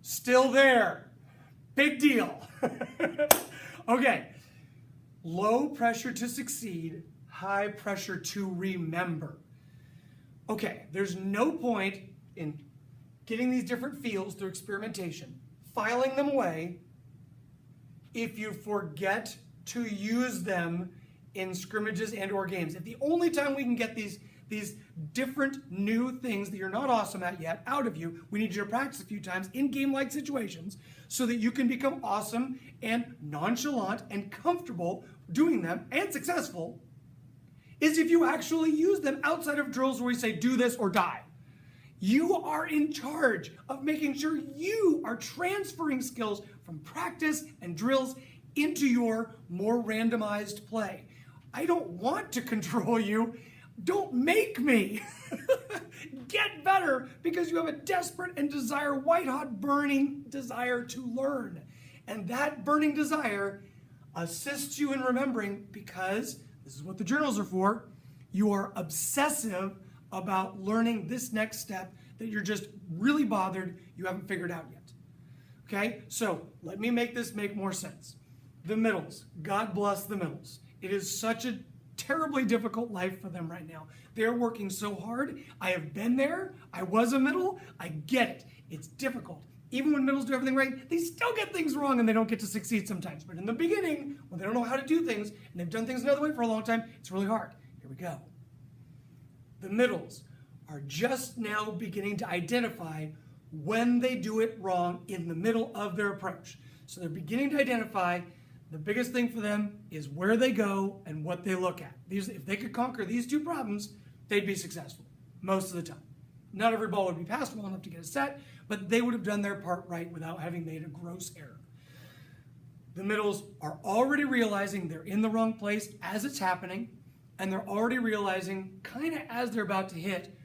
Still there. Big deal. Okay. Low pressure to succeed, high pressure to remember. Okay, there's no point in getting these different fields through experimentation, filing them away, if you forget to use them in scrimmages and or games. If the only time we can get these different new things that you're not awesome at yet out of you, we need you to practice a few times in game-like situations so that you can become awesome and nonchalant and comfortable doing them and successful, is if you actually use them outside of drills where we say do this or die. You are in charge of making sure you are transferring skills from practice and drills into your more randomized play. I don't want to control you. Don't make me. Get better because you have a desperate and white-hot burning desire to learn. And that burning desire assists you in remembering because, this is what the journals are for, you are obsessive about learning this next step that you're just really bothered you haven't figured out yet. Okay, so let me make this make more sense. The middles, God bless the middles. It is such a terribly difficult life for them right now. They're working so hard. I have been there. I was a middle. I get it. It's difficult. Even when middles do everything right, they still get things wrong and they don't get to succeed sometimes. But in the beginning, when they don't know how to do things and they've done things another way for a long time, it's really hard. Here we go. The middles are just now beginning to identify when they do it wrong in the middle of their approach. So they're beginning to identify the biggest thing for them is where they go and what they look at. If they could conquer these two problems, they'd be successful most of the time. Not every ball would be passed well enough to get a set, but they would have done their part right without having made a gross error. The middles are already realizing they're in the wrong place as it's happening, and they're already realizing, kind of as they're about to hit,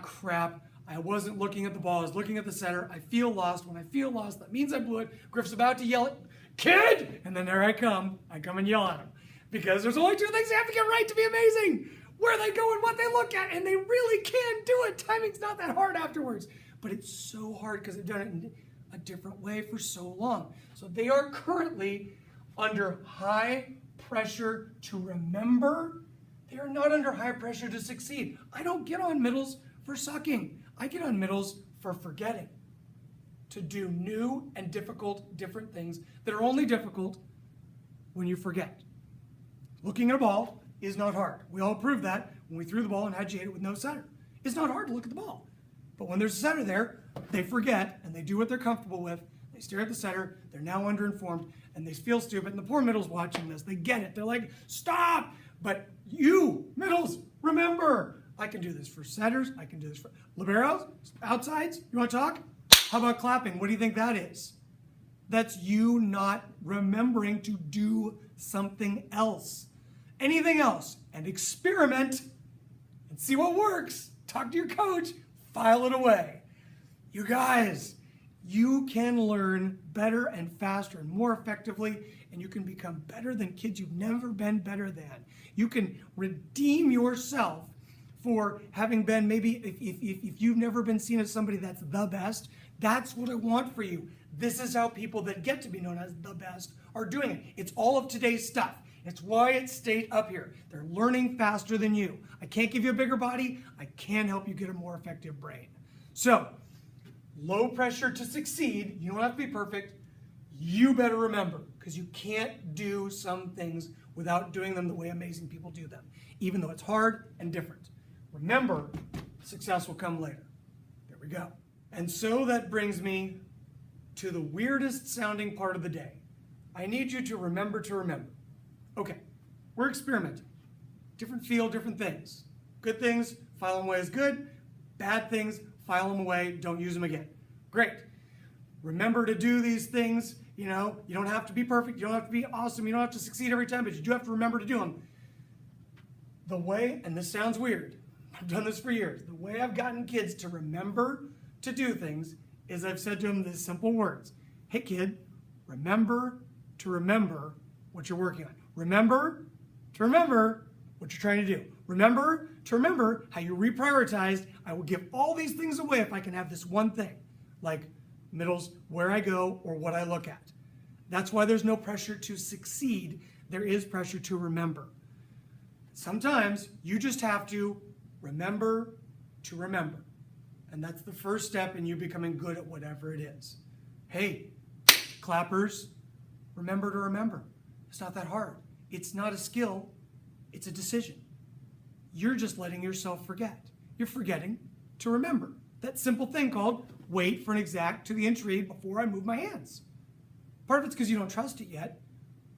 crap, I wasn't looking at the ball, I was looking at the center, I feel lost. When I feel lost, that means I blew it. Griff's about to yell at, kid! And then there I come and yell at him. Because there's only two things they have to get right to be amazing. Where they go and what they look at, and they really can do it. Timing's not that hard afterwards. But it's so hard because they've done it in a different way for so long. So they are currently under high pressure to remember. They are not under high pressure to succeed. I don't get on middles for sucking. I get on middles for forgetting. To do new and difficult, different things that are only difficult when you forget. Looking at a ball is not hard. We all proved that when we threw the ball and had you hit it with no setter. It's not hard to look at the ball. But when there's a setter there, they forget and they do what they're comfortable with. They stare at the setter, they're now underinformed, and they feel stupid. And the poor middles watching this, they get it. They're like, stop! But you, middles, remember, I can do this for setters, I can do this for liberos, outsides. You want to talk? How about clapping? What do you think that is? That's you not remembering to do something else. Anything else. And experiment and see what works. Talk to your coach. File it away. You guys, you can learn better and faster and more effectively, and you can become better than kids you've never been better than. You can redeem yourself for having been maybe, if you've never been seen as somebody that's the best, that's what I want for you. This is how people that get to be known as the best are doing it. It's all of today's stuff. It's why it stayed up here. They're learning faster than you. I can't give you a bigger body. I can help you get a more effective brain. So, low pressure to succeed. You don't have to be perfect. You better remember, because you can't do some things without doing them the way amazing people do them, even though it's hard and different. Remember, success will come later. There we go. And so that brings me to the weirdest sounding part of the day. I need you to remember to remember. Okay, we're experimenting. Different field, different things. Good things, file them away as good. Bad things, file them away, don't use them again. Great. Remember to do these things. You know, you don't have to be perfect. You don't have to be awesome. You don't have to succeed every time, but you do have to remember to do them. The way, and this sounds weird, I've done this for years. The way I've gotten kids to remember to do things is I've said to them these simple words. Hey kid, remember to remember what you're working on. Remember to remember what you're trying to do. Remember to remember how you reprioritized. I will give all these things away if I can have this one thing. Like Middle's where I go or what I look at. That's why there's no pressure to succeed. There is pressure to remember. Sometimes you just have to remember to remember. And that's the first step in you becoming good at whatever it is. Hey, clappers, remember to remember. It's not that hard. It's not a skill, it's a decision. You're just letting yourself forget. You're forgetting to remember. That simple thing called wait for an exact to the inch read before I move my hands. Part of it's because you don't trust it yet.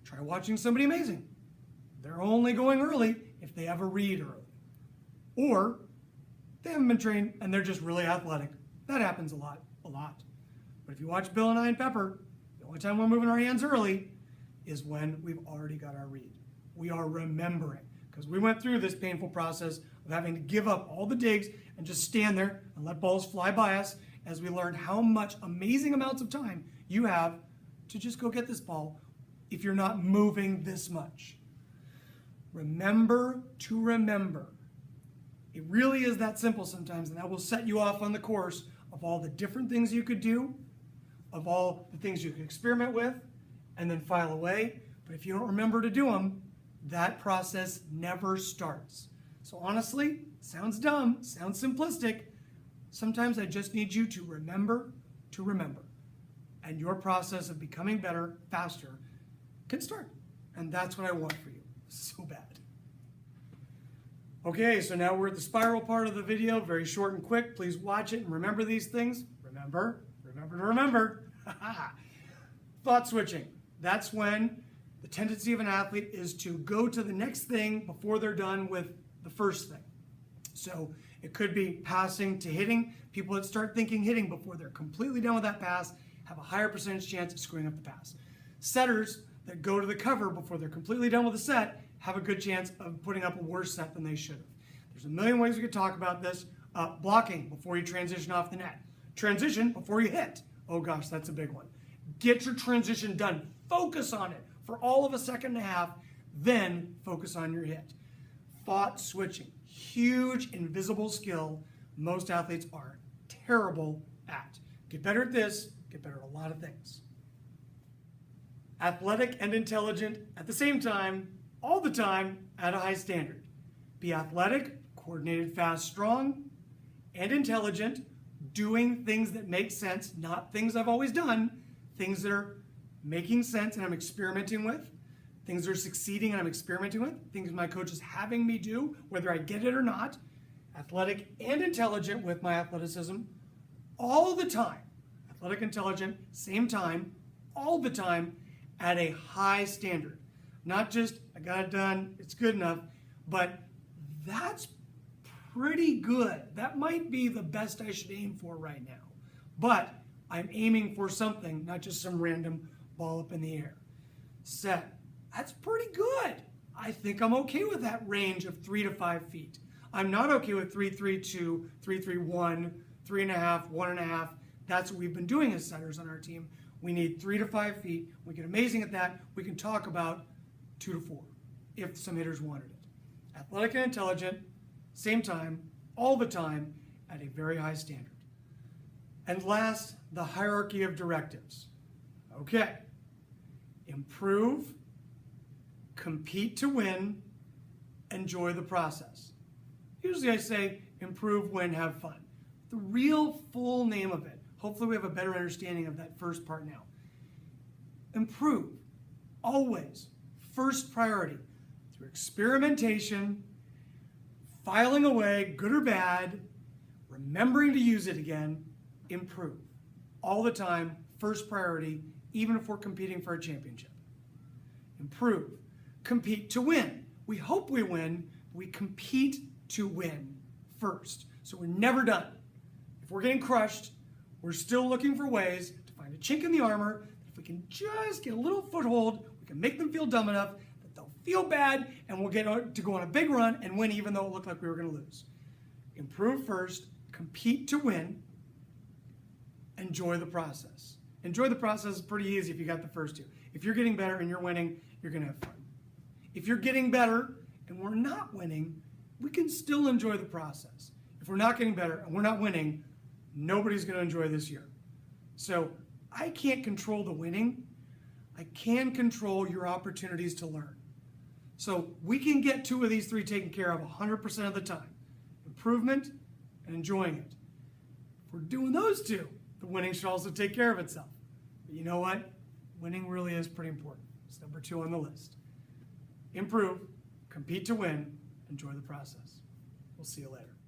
Try watching somebody amazing. They're only going early if they have a read early. Or they haven't been trained and they're just really athletic. That happens a lot. But if you watch Bill and I and Pepper, the only time we're moving our hands early is when we've already got our read. We are remembering, because we went through this painful process of having to give up all the digs and just stand there and let balls fly by us as we learned how much amazing amounts of time you have to just go get this ball if you're not moving this much. Remember to remember. It really is that simple sometimes, and that will set you off on the course of all the different things you could do, of all the things you could experiment with, and then file away. But if you don't remember to do them, that process never starts. So honestly, sounds dumb, sounds simplistic. Sometimes I just need you to remember, and your process of becoming better, faster, can start. And that's what I want for you, so bad. Okay, so now we're at the spiral part of the video, very short and quick. Please watch it and remember these things. Remember to remember. Thought switching. That's when the tendency of an athlete is to go to the next thing before they're done with the first thing. So it could be passing to hitting. People that start thinking hitting before they're completely done with that pass have a higher percentage chance of screwing up the pass. Setters that go to the cover before they're completely done with the set have a good chance of putting up a worse set than they should have. There's a million ways we could talk about this. Blocking before you transition off the net. Transition before you hit. Oh gosh, that's a big one. Get your transition done. Focus on it for all of a second and a half, then focus on your hit. Thought switching. Huge invisible skill most athletes are terrible at. Get better at this, get better at a lot of things. Athletic and intelligent at the same time, all the time, at a high standard. Be athletic, coordinated, fast, strong, and intelligent, doing things that make sense, not things I've always done, things that are making sense and I'm experimenting with, things that are succeeding and I'm experimenting with, things my coach is having me do, whether I get it or not. Athletic and intelligent with my athleticism, all the time. Athletic, intelligent, same time, all the time, at a high standard. Not just, I got it done, it's good enough, but that's pretty good. That might be the best I should aim for right now. But I'm aiming for something, not just some random ball up in the air. Set, that's pretty good. I think I'm okay with that range of 3 to 5 feet. I'm not okay with 3-3-2, 3-3-1, 3.5, 1.5. That's what we've been doing as setters on our team. We need 3 to 5 feet. We get amazing at that. We can talk about 2 to 4 if some hitters wanted it. Athletic and intelligent, same time, all the time, at a very high standard. And last, the hierarchy of directives. Okay. Improve, compete to win, enjoy the process. Usually I say improve, win, have fun. The real full name of it. Hopefully we have a better understanding of that first part now. Improve, always, first priority, through experimentation, filing away, good or bad, remembering to use it again, improve. All the time, first priority, even if we're competing for a championship. Improve, compete to win. We hope we win, we compete to win first. So we're never done. If we're getting crushed, we're still looking for ways to find a chink in the armor. If we can just get a little foothold, we can make them feel dumb enough that they'll feel bad and we'll get to go on a big run and win even though it looked like we were going to lose. Improve first, compete to win, enjoy the process. Enjoy the process is pretty easy if you got the first two. If you're getting better and you're winning, you're going to have fun. If you're getting better and we're not winning, we can still enjoy the process. If we're not getting better and we're not winning, nobody's going to enjoy this year. So I can't control the winning. I can control your opportunities to learn. So we can get 2 of these 3 taken care of 100% of the time. Improvement and enjoying it. If we're doing those 2, the winning should also take care of itself. But you know what? Winning really is pretty important. It's number 2 on the list. Improve, compete to win, enjoy the process. We'll see you later.